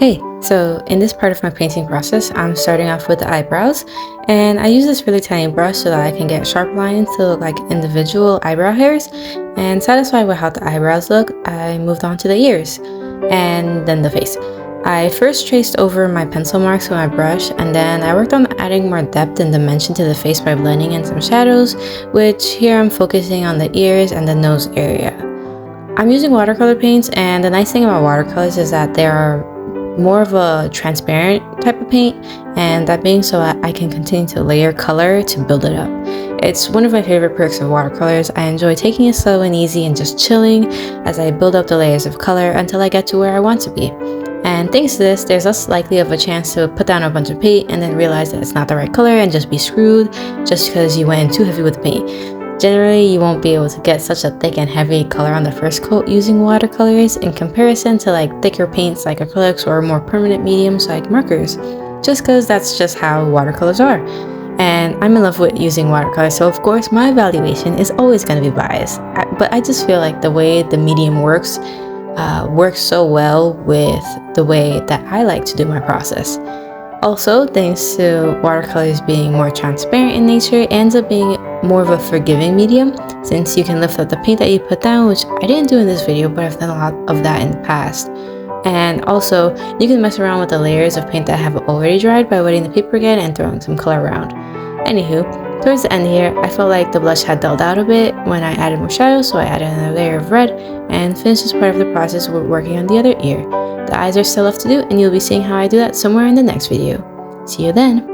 Hey, so in this part of my painting process, I'm starting off with the eyebrows, and I use this really tiny brush so that I can get sharp lines to look like individual eyebrow hairs. And satisfied with how the eyebrows look, I moved on to the ears, and then the face. I first traced over my pencil marks with my brush, and then I worked on adding more depth and dimension to the face by blending in some shadows, which here I'm focusing on the ears and the nose area. I'm using watercolor paints, and the nice thing about watercolors is that they are more of a transparent type of paint, and that being so I can continue to layer color to build it up. It's one of my favorite perks of watercolors. I enjoy taking it slow and easy and just chilling as I build up the layers of color until I get to where I want to be. And thanks to this, there's less likely of a chance to put down a bunch of paint and then realize that it's not the right color and just be screwed just because you went in too heavy with the paint. Generally, you won't be able to get such a thick and heavy color on the first coat using watercolors in comparison to like thicker paints like acrylics or more permanent mediums like markers, just because that's just how watercolors are. And I'm in love with using watercolors, so of course my evaluation is always going to be biased. But I just feel like the way the medium works so well with the way that I like to do my process. Also, thanks to watercolors being more transparent in nature, it ends up being more of a forgiving medium since you can lift up the paint that you put down, which I didn't do in this video, but I've done a lot of that in the past. And also, you can mess around with the layers of paint that have already dried by wetting the paper again and throwing some color around. Anywho, towards the end here, I felt like the blush had dulled out a bit when I added more shadows, so I added another layer of red and finished this part of the process with working on the other ear. The eyes are still left to do, and you'll be seeing how I do that somewhere in the next video. See you then!